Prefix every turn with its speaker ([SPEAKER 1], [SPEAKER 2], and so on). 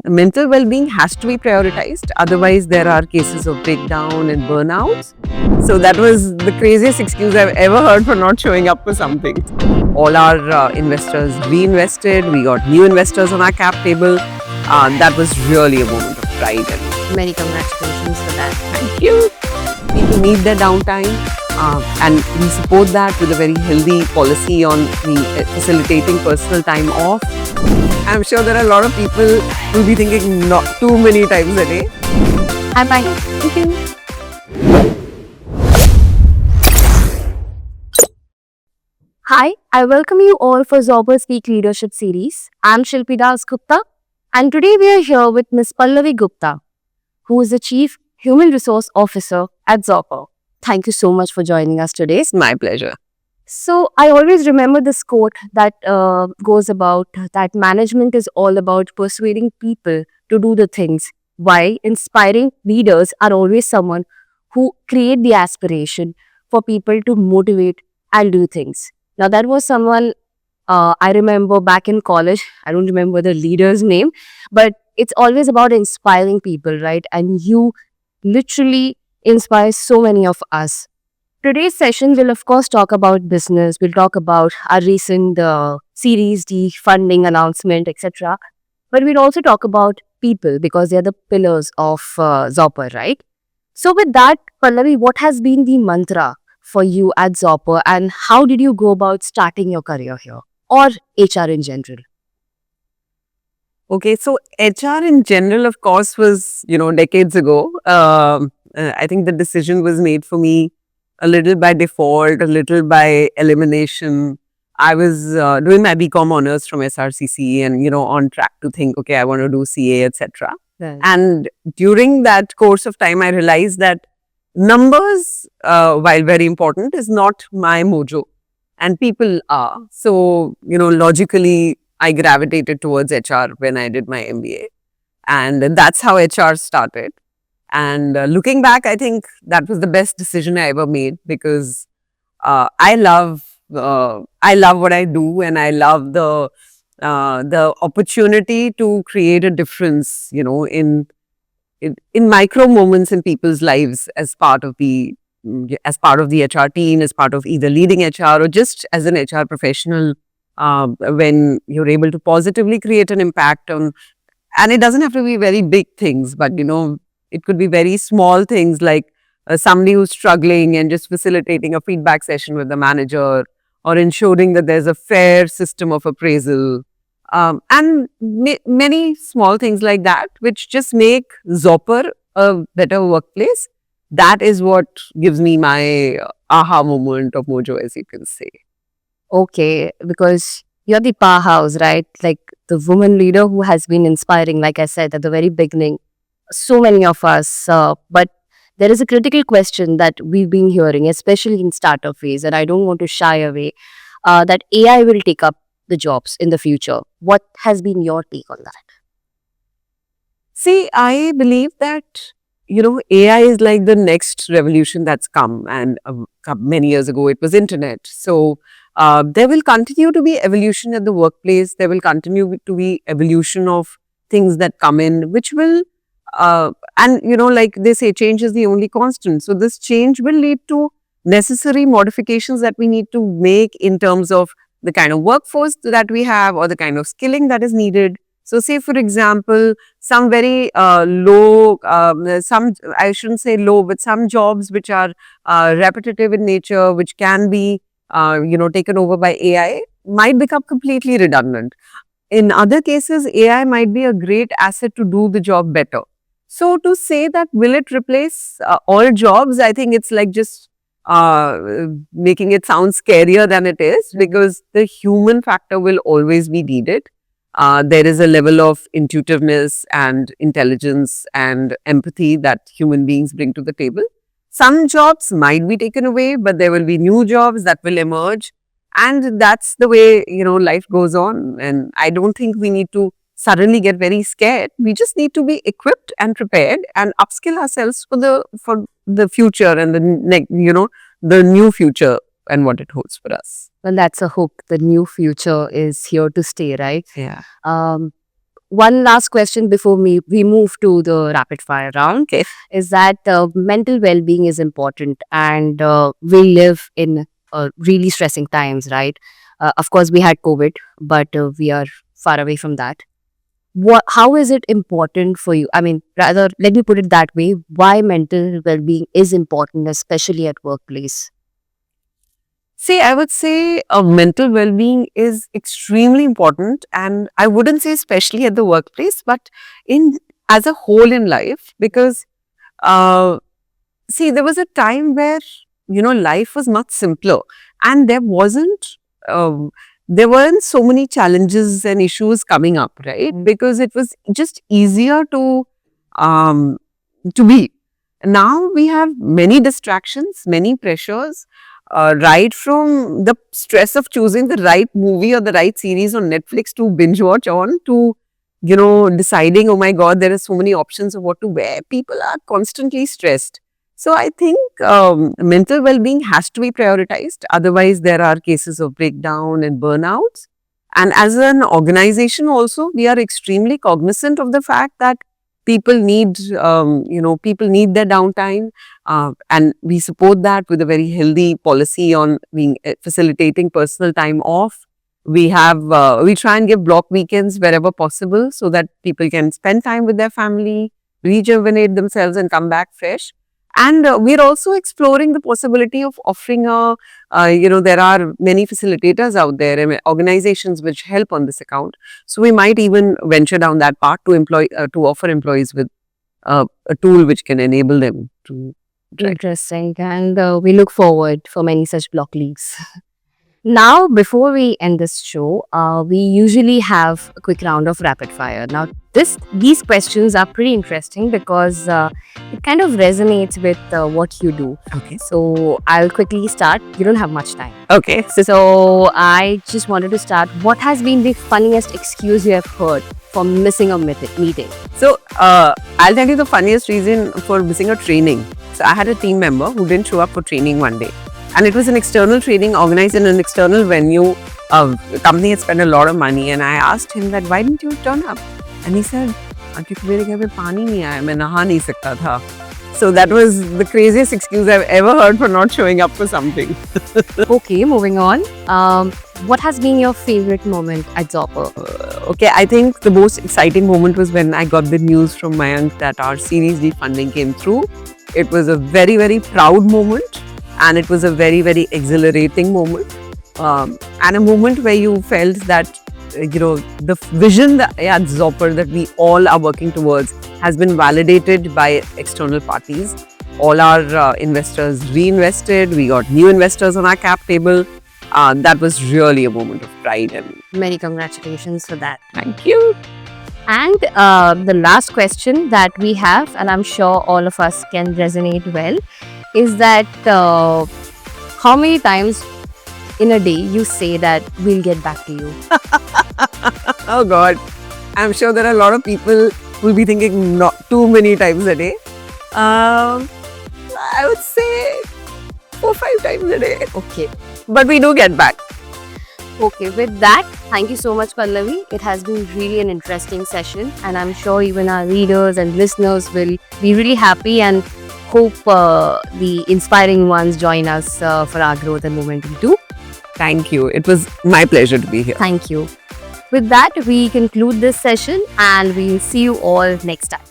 [SPEAKER 1] Mental well-being has to be prioritized. Otherwise, there are cases of breakdown and burnouts. So that was the craziest excuse I've ever heard for not showing up for something. All our investors reinvested. We got new investors on our cap table. That was really a moment of pride. And
[SPEAKER 2] Many congratulations for that.
[SPEAKER 1] thank you. People need their downtime. And we support that with a very healthy policy on facilitating personal time off. I'm sure there are a lot of people who will be thinking not too many times a day.
[SPEAKER 2] Hi, bye.
[SPEAKER 1] Thank you.
[SPEAKER 2] Hi, I welcome you all for Zobber Speak Leadership Series. I'm Shilpi Das Gupta, and today we are here with Ms. Pallavi Gupta, who is the Chief Human Resource Officer at Zobber. Thank you so much for joining us today.
[SPEAKER 1] It's my pleasure.
[SPEAKER 2] So, I always remember this quote that goes about that management is all about persuading people to do the things, while inspiring leaders are always someone who create the aspiration for people to motivate and do things. Now, that was someone I remember back in college. I don't remember the leader's name, but it's always about inspiring people, right? And you literally inspire so many of us. Today's session will, of course, talk about business. We'll talk about our recent Series D funding announcement, etc. But we'll also talk about people because they're the pillars of Zopper, right? So, with that, Pallavi, what has been the mantra for you at Zopper, and how did you go about starting your career here or HR in general?
[SPEAKER 1] Okay, so HR in general, of course, was, decades ago. I think the decision was made for me a little by default, a little by elimination. I was doing my BCom honors from SRCC and, on track to think, okay, I want to do CA, etc.
[SPEAKER 2] Right.
[SPEAKER 1] And during that course of time, I realized that numbers, while very important, is not my mojo. And people are. So, logically, I gravitated towards HR when I did my MBA. And that's how HR started. And looking back, I think that was the best decision I ever made because I love what I do, and I love the opportunity to create a difference, in micro moments in people's lives as part of the HR team, as part of either leading HR or just as an HR professional. When you're able to positively create an impact on, and it doesn't have to be very big things, but it could be very small things like somebody who's struggling and just facilitating a feedback session with the manager, or ensuring that there's a fair system of appraisal, and many small things like that, which just make Zopper a better workplace. That is what gives me my aha moment of mojo, as you can say.
[SPEAKER 2] Okay, because you're the powerhouse, right? Like the woman leader who has been inspiring, like I said at the very beginning, so many of us. But there is a critical question that we've been hearing, especially in startup phase, and I don't want to shy away, that AI will take up the jobs in the future. What has been your take on that?
[SPEAKER 1] See, I believe that, AI is like the next revolution that's come. And many years ago, it was internet. So there will continue to be evolution at the workplace. There will continue to be evolution of things that come in, which will, and, like they say, change is the only constant. So this change will lead to necessary modifications that we need to make in terms of the kind of workforce that we have or the kind of skilling that is needed. So say, for example, some very low, I shouldn't say low, but some jobs which are repetitive in nature, which can be, taken over by AI, might become completely redundant. In other cases, AI might be a great asset to do the job better. So to say that will it replace all jobs, I think it's like just making it sound scarier than it is, because the human factor will always be needed. There is a level of intuitiveness and intelligence and empathy that human beings bring to the table. Some jobs might be taken away, but there will be new jobs that will emerge. And that's the way, life goes on. And I don't think we need to suddenly get very scared. We just need to be equipped and prepared and upskill ourselves for the future and the new future and what it holds for us.
[SPEAKER 2] Well, that's a hook. The new future is here to stay, right?
[SPEAKER 1] Yeah.
[SPEAKER 2] one last question before we move to the rapid fire round
[SPEAKER 1] Okay.
[SPEAKER 2] is that mental well-being is important, and we live in really stressing times, right? Of course, we had COVID, but we are far away from that. How is it important for you? I mean, rather, let me put it that way. Why mental well-being is important, especially at workplace?
[SPEAKER 1] See, I would say mental well-being is extremely important, and I wouldn't say especially at the workplace, but in as a whole in life, because uh, see, there was a time where life was much simpler, and um, there weren't so many challenges and issues coming up, right? Because it was just easier um, to be. Now we have many distractions, many pressures, right from the stress of choosing the right movie or the right series on Netflix to binge watch on to, deciding, oh my God, there are so many options of what to wear. People are constantly stressed. So I think mental well-being has to be prioritized. Otherwise, there are cases of breakdown and burnouts. And as an organization also, we are extremely cognizant of the fact that people need their downtime, and we support that with a very healthy policy on being facilitating personal time off. We try and give block weekends wherever possible so that people can spend time with their family, rejuvenate themselves, and come back fresh. And we're also exploring the possibility of offering there are many facilitators out there and organizations which help on this account. So we might even venture down that path to offer employees with a tool which can enable them to.
[SPEAKER 2] Interesting. And we look forward for many such block leagues. Now, before we end this show, we usually have a quick round of rapid fire. Now, these questions are pretty interesting because it kind of resonates with what you do.
[SPEAKER 1] Okay.
[SPEAKER 2] So, I'll quickly start. You don't have much time.
[SPEAKER 1] Okay.
[SPEAKER 2] So, I just wanted to start. What has been the funniest excuse you have heard for missing a meeting?
[SPEAKER 1] So, I'll tell you the funniest reason for missing a training. So, I had a team member who didn't show up for training one day. And it was an external training organized in an external venue. The company had spent a lot of money, and I asked him that, why didn't you turn up? And he said, क्योंकि मेरे घर में पानी नहीं आया, मैं नहा नहीं सकता था. So that was the craziest excuse I've ever heard for not showing up for something.
[SPEAKER 2] Okay, moving on. What has been your favorite moment at Zopper?
[SPEAKER 1] Okay, I think the most exciting moment was when I got the news from Mayank that our Series D funding came through. It was a very, very proud moment. And it was a very, very exhilarating moment, and a moment where you felt that, the vision that at Zopper that we all are working towards has been validated by external parties. All our investors reinvested. We got new investors on our cap table. That was really a moment of pride. And
[SPEAKER 2] many congratulations for that.
[SPEAKER 1] Thank you.
[SPEAKER 2] And the last question that we have, and I'm sure all of us can resonate well, is that how many times in a day you say that we'll get back to you?
[SPEAKER 1] Oh God, I'm sure there are a lot of people who will be thinking not too many times a day. I would say 4 or 5 times a day.
[SPEAKER 2] Okay.
[SPEAKER 1] But we do get back.
[SPEAKER 2] Okay, with that, thank you so much, Pallavi. It has been really an interesting session, and I'm sure even our readers and listeners will be really happy and hope the inspiring ones join us for our growth and momentum too.
[SPEAKER 1] Thank you. It was my pleasure to be here.
[SPEAKER 2] Thank you. With that, we conclude this session and we'll see you all next time.